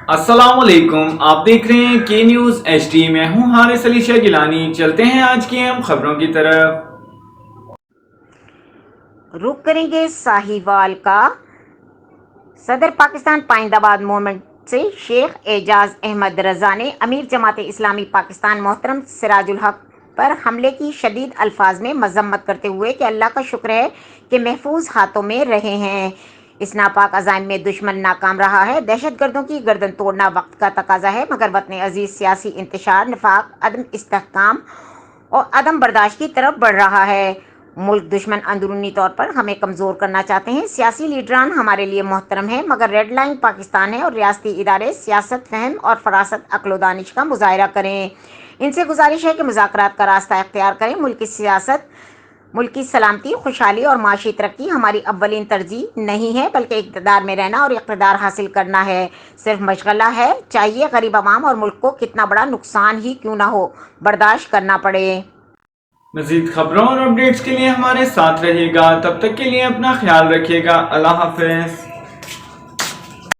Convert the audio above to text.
السلام علیکم، آپ دیکھ رہے ہیں کے نیوز ایچ ڈی۔ میں ہوں حارث علی شاہ گیلانی۔ چلتے ہیں آج کی اہم خبروں کی طرف۔ رخ کریں گے ساہیوال کا۔ صدر پاکستان پائندہ باد موومنٹ سے شیخ اعجاز احمد رضا نے امیر جماعت اسلامی پاکستان محترم سراج الحق پر حملے کی شدید الفاظ میں مذمت کرتے ہوئے کہ اللہ کا شکر ہے کہ محفوظ ہاتھوں میں رہے ہیں۔ اس ناپاک عزائم میں دشمن ناکام رہا ہے۔ دہشت گردوں کی گردن توڑنا وقت کا تقاضا ہے، مگر وطن عزیز سیاسی انتشار، نفاق، عدم استحکام اور عدم برداشت کی طرف بڑھ رہا ہے۔ ملک دشمن اندرونی طور پر ہمیں کمزور کرنا چاہتے ہیں۔ سیاسی لیڈران ہمارے لیے محترم ہیں، مگر ریڈ لائن پاکستان ہے اور ریاستی ادارے سیاست فہم اور فراست عقل و دانش کا مظاہرہ کریں۔ ان سے گزارش ہے کہ مذاکرات کا راستہ اختیار کریں۔ ملک کی سیاست، ملک کی سلامتی، خوشحالی اور معاشی ترقی ہماری اولین ترجیح نہیں ہے، بلکہ اقتدار میں رہنا اور اقتدار حاصل کرنا ہے۔ صرف مشغلہ ہے، چاہیے غریب عوام اور ملک کو کتنا بڑا نقصان ہی کیوں نہ ہو، برداشت کرنا پڑے۔ مزید خبروں اور اپڈیٹس کے لیے ہمارے ساتھ رہیے گا۔ تب تک کے لیے اپنا خیال رکھیے گا۔ اللہ حافظ۔